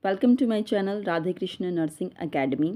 Welcome to my channel Radhe Krishna nursing academy.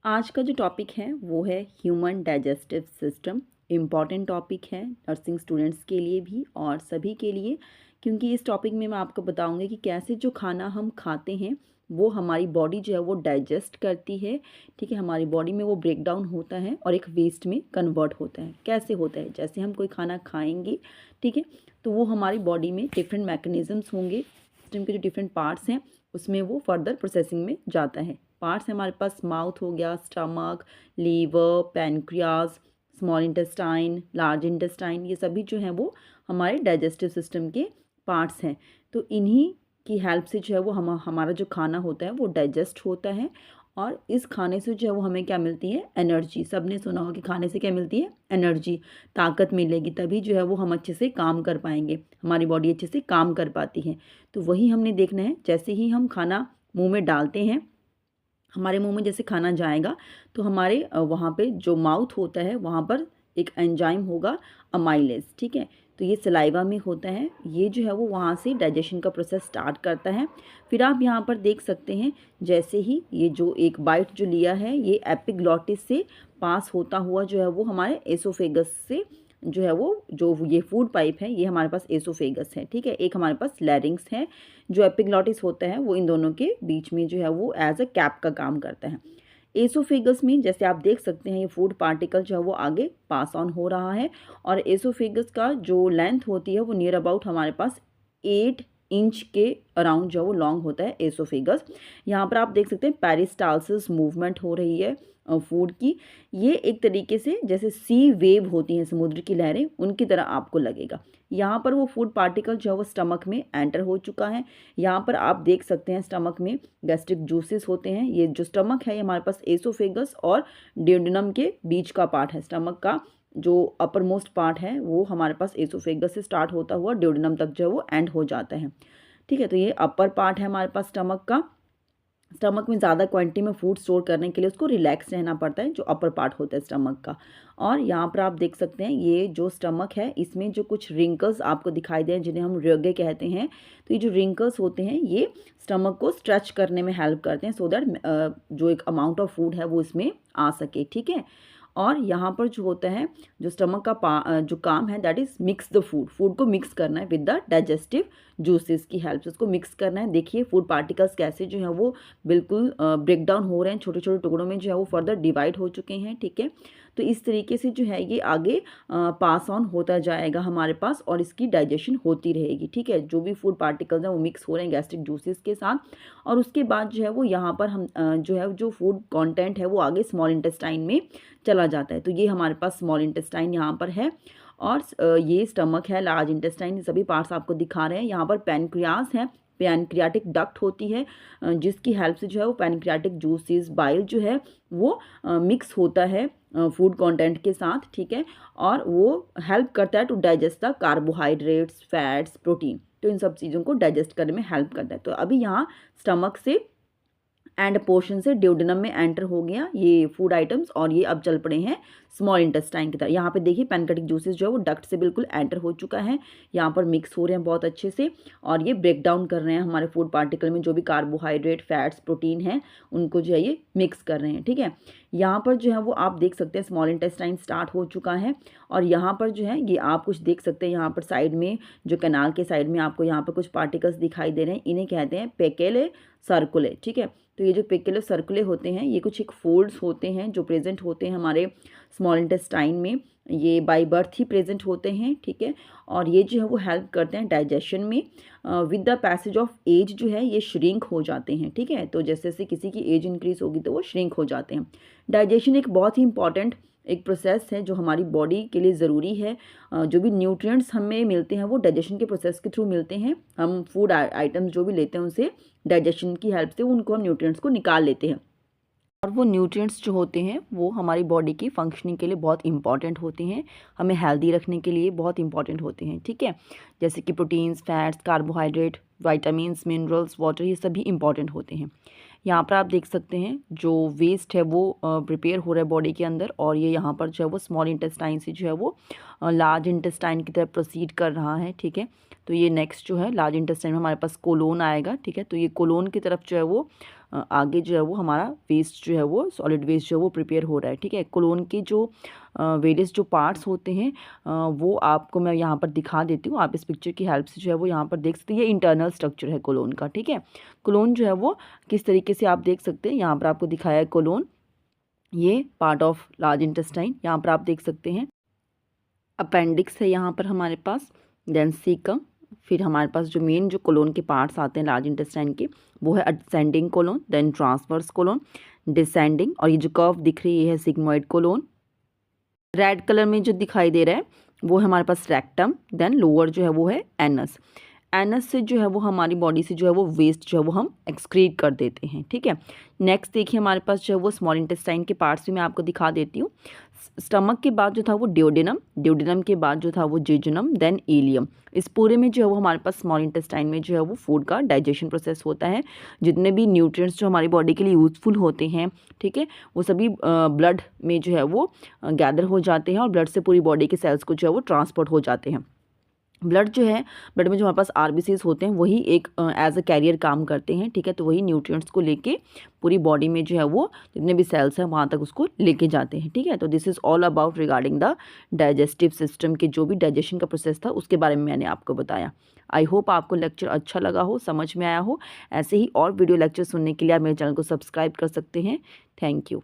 आज का जो टॉपिक है वो है human digestive system. Important topic है नर्सिंग स्टूडेंट्स के लिए भी और सभी के लिए, क्योंकि इस टॉपिक में मैं आपको बताऊंगी कि कैसे जो खाना हम खाते हैं वो हमारी बॉडी जो है वो डाइजेस्ट करती है। ठीक है, हमारी बॉडी में वो ब्रेक डाउन होता है और एक वेस्ट में कन्वर्ट होता है। कैसे होता है? जैसे हम कोई खाना खाएंगे, ठीक है, तो वो हमारी बॉडी में डिफरेंट मैकेनिज़म्स होंगे। सिस्टम के जो डिफरेंट पार्ट्स हैं उसमें वो फर्दर प्रोसेसिंग में जाता है। पार्ट्स हमारे पास माउथ हो गया, stomach, liver, pancreas, small intestine, large intestine, ये सभी जो हैं वो हमारे डाइजेस्टिव सिस्टम के पार्ट्स हैं। तो इन्हीं की हेल्प से जो है वो हमारा जो खाना होता है वो डाइजेस्ट होता है और इस खाने से जो है वो हमें क्या मिलती है? एनर्जी। सबने सुना हो कि खाने से क्या मिलती है? एनर्जी, ताकत मिलेगी, तभी जो है वो हम अच्छे से काम कर पाएंगे, हमारी बॉडी अच्छे से काम कर पाती है। तो वही हमने देखना है। जैसे ही हम खाना मुंह में डालते हैं, हमारे मुंह में जैसे खाना जाएगा तो हमारे वहाँ पे जो माउथ होता है वहाँ पर एक एंजाइम होगा, अमाइलेज। ठीक है, तो ये सलाइवा में होता है। ये जो है वो वहाँ से डाइजेशन का प्रोसेस स्टार्ट करता है। फिर आप यहाँ पर देख सकते हैं, जैसे ही ये जो एक बाइट जो लिया है ये एपिग्लॉटिस से पास होता हुआ जो है वो हमारे एसोफेगस से जो है वो जो ये फूड पाइप है ये हमारे पास एसोफेगस है। ठीक है, एक हमारे पास लैरिंग्स है। जो एपिग्लॉटिस होता है वो इन दोनों के बीच में जो है वो एज अ कैप का काम करता है। एसोफेगस में जैसे आप देख सकते हैं ये फूड पार्टिकल जो है वो आगे पास ऑन हो रहा है और एसोफेगस का जो लेंथ होती है वो नियर अबाउट हमारे पास 8 इंच के अराउंड जो है वो लॉन्ग होता है एसोफेगस। यहाँ पर आप देख सकते हैं पेरिस्टालसिस मूवमेंट हो रही है फूड की। ये एक तरीके से जैसे सी वेव होती हैं समुद्र की लहरें, उनकी तरह आपको लगेगा। यहाँ पर वो फूड पार्टिकल जो है वो स्टमक में एंटर हो चुका है। यहाँ पर आप देख सकते हैं स्टमक में गैस्ट्रिक जूसेस होते हैं। ये जो स्टमक है ये हमारे पास एसोफेगस और ड्यूडेनम के बीच का पार्ट है। स्टमक का जो अपर मोस्ट पार्ट है वो हमारे पास एसोफेगस से स्टार्ट होता हुआ ड्यूडेनम तक जो है वो एंड हो जाता है। ठीक है, तो ये अपर पार्ट है हमारे पास स्टमक का। स्टमक में ज़्यादा क्वांटिटी में फूड स्टोर करने के लिए उसको रिलैक्स रहना पड़ता है, जो अपर पार्ट होता है स्टमक का। और यहाँ पर आप देख सकते हैं ये जो स्टमक है इसमें जो कुछ रिंकल्स आपको दिखाई दे जिन्हें हम रगे कहते हैं। तो ये जो रिंकल्स होते हैं ये स्टमक को स्ट्रेच करने में हेल्प करते हैं, सो दैट जो एक अमाउंट ऑफ फूड है वो इसमें आ सके। ठीक है, और यहाँ पर जो होता है जो स्टमक का जो काम है that is mix the food को मिक्स करना है विद द डाइजेस्टिव जूसेस की हेल्प से उसको मिक्स करना है। देखिए फूड पार्टिकल्स कैसे जो है वो बिल्कुल ब्रेक डाउन हो रहे हैं, छोटे छोटे टुकड़ों में जो है वो फर्दर डिवाइड हो चुके हैं। ठीक है, तो इस तरीके से जो है ये आगे पास ऑन होता जाएगा हमारे पास और इसकी डाइजेशन होती रहेगी। ठीक है, जो भी फूड पार्टिकल्स हैं वो मिक्स हो रहे हैं गैस्ट्रिक जूसेस के साथ और उसके बाद जो है वो यहाँ पर हम जो है जो फूड कंटेंट है वो आगे स्मॉल इंटेस्टाइन में चला जाता है। तो ये हमारे पास स्मॉल इंटेस्टाइन यहाँ पर है और ये स्टमक है, लार्ज इंटेस्टाइन, सभी पार्ट्स आपको दिखा रहे हैं। यहाँ पर पैनक्रियास है, पैनक्रियाटिक डक्ट होती है जिसकी हेल्प से जो है वो पैनक्रियाटिक जूसेस बाइल जो है वो मिक्स होता है फूड कंटेंट के साथ। ठीक है, और वो हेल्प करता है to digest the carbohydrates, fats, protein. तो इन सब चीज़ों को डाइजेस्ट करने में हेल्प करता है। तो अभी यहाँ स्टमक से एंड पोर्शन से ड्यूडेनम में एंटर हो गया ये फूड आइटम्स और ये अब चल पड़े हैं स्मॉल इंटेस्टाइन की तरफ। यहाँ पे देखिए पैनक्रियाटिक जूसेस जो है वो डक्ट से बिल्कुल एंटर हो चुका है, यहाँ पर मिक्स हो रहे हैं बहुत अच्छे से और ये ब्रेक डाउन कर रहे हैं हमारे फूड पार्टिकल में जो भी कार्बोहाइड्रेट, फैट्स, प्रोटीन है उनको जो है ये मिक्स कर रहे हैं। ठीक है, यहाँ पर जो है वो आप देख सकते हैं स्मॉल इंटेस्टाइन स्टार्ट हो चुका है और यहाँ पर जो है ये आप कुछ देख सकते हैं यहाँ पर साइड में जो कैनाल के साइड में आपको यहाँ पर कुछ पार्टिकल्स दिखाई दे रहे हैं, इन्हें कहते हैं पेकेले सर्कुले। ठीक है, तो ये जो पेकेले सर्कुले होते हैं ये कुछ एक फोल्ड्स होते हैं जो प्रेजेंट होते हैं हमारे स्मॉल इंटेस्टाइन में, ये बाय बर्थ ही प्रेजेंट होते हैं। ठीक है, और ये जो है वो हेल्प करते हैं डाइजेशन में। With the passage of age जो है ये श्रिंक हो जाते हैं। ठीक है, तो जैसे जैसे किसी की एज इंक्रीज होगी तो वो श्रिंक हो जाते हैं। डाइजेशन एक बहुत ही इंपॉर्टेंट एक प्रोसेस है जो हमारी बॉडी के लिए ज़रूरी है। जो भी न्यूट्रिएंट्स हमें मिलते हैं वो डाइजेशन के प्रोसेस के थ्रू मिलते हैं। हम फूड आइटम्स जो भी लेते हैं उनसे डाइजेशन की हेल्प से उनको हम न्यूट्रिएंट्स को निकाल लेते हैं और वो न्यूट्रिएंट्स जो होते हैं वो हमारी बॉडी की फंक्शनिंग के लिए बहुत इंपॉर्टेंट होते हैं, हमें हेल्दी रखने के लिए बहुत इंपॉर्टेंट होते हैं। ठीक है, जैसे कि proteins, fats, carbohydrate, vitamins, minerals, water, ये सभी इंपॉर्टेंट होते हैं। यहाँ पर आप देख सकते हैं जो वेस्ट है वो प्रिपेयर हो रहा है बॉडी के अंदर और ये यहाँ पर जो है वो स्मॉल इंटेस्टाइन से जो है वो लार्ज इंटेस्टाइन की तरफ प्रोसीड कर रहा है। ठीक है, तो ये नेक्स्ट जो है लार्ज इंटेस्टाइन में हमारे पास कोलोन आएगा, ठीक है। तो ये कोलोन की तरफ जो है वो आगे जो है वो हमारा वेस्ट जो है वो सॉलिड वेस्ट जो है वो प्रिपेयर हो रहा है, ठीक है। कोलोन के जो वेरियस जो पार्ट्स होते हैं वो आपको मैं यहाँ पर दिखा देती हूँ, आप इस पिक्चर की हेल्प से जो है वो यहाँ पर देख सकते हैं। ये इंटरनल स्ट्रक्चर है कोलोन का, ठीक है। कोलोन जो है वो किस तरीके से आप देख सकते हैं, यहाँ पर आपको दिखाया है कोलोन, ये पार्ट ऑफ लार्ज इंटेस्टाइन, यहाँ पर आप देख सकते हैं। अपेंडिक्स है यहाँ पर हमारे पास, देन सीकम, फिर हमारे पास जो मेन जो कोलोन के पार्ट्स आते हैं लार्ज इंटेस्टाइन के वो है ascending colon, then transverse colon, descending, और ये जो कर्व दिख रही है सिग्मोइड कोलोन। रेड कलर में जो दिखाई दे रहा है वो है हमारे पास रेक्टम, देन लोअर जो है वो है एनस। एनस से जो है वो हमारी बॉडी से जो है वो वेस्ट जो है वो हम एक्सक्रीट कर देते हैं, ठीक है। नेक्स्ट देखिए हमारे पास जो है वो स्मॉल इंटेस्टाइन के पार्ट्स भी मैं आपको दिखा देती हूँ। स्टमक के बाद जो था वो ड्यूडेनम, ड्यूडेनम के बाद जो था वो जेजुनम, देन इलियम। इस पूरे में जो है वो हमारे पास स्मॉल इंटेस्टाइन में जो है वो फूड का डाइजेशन प्रोसेस होता है। जितने भी न्यूट्रिएंट्स जो हमारी बॉडी के लिए यूज़फुल होते हैं, ठीक है, वो सभी ब्लड में जो है वो गैदर हो जाते हैं और ब्लड से पूरी बॉडी के सेल्स को जो है वो ट्रांसपोर्ट हो जाते हैं। ब्लड जो है, ब्लड में जो हमारे पास आरबीसीज होते हैं वही एक एज अ कैरियर काम करते हैं, ठीक है। तो वही न्यूट्रिएंट्स को लेके पूरी बॉडी में जो है वो जितने भी सेल्स हैं वहाँ तक उसको लेके जाते हैं, ठीक है। तो this is all about regarding the digestive system के जो भी डाइजेशन का प्रोसेस था उसके बारे में मैंने आपको बताया। आई होप आपको लेक्चर अच्छा लगा हो, समझ में आया हो। ऐसे ही और वीडियो लेक्चर सुनने के लिए आप मेरे चैनल को सब्सक्राइब कर सकते हैं। Thank you.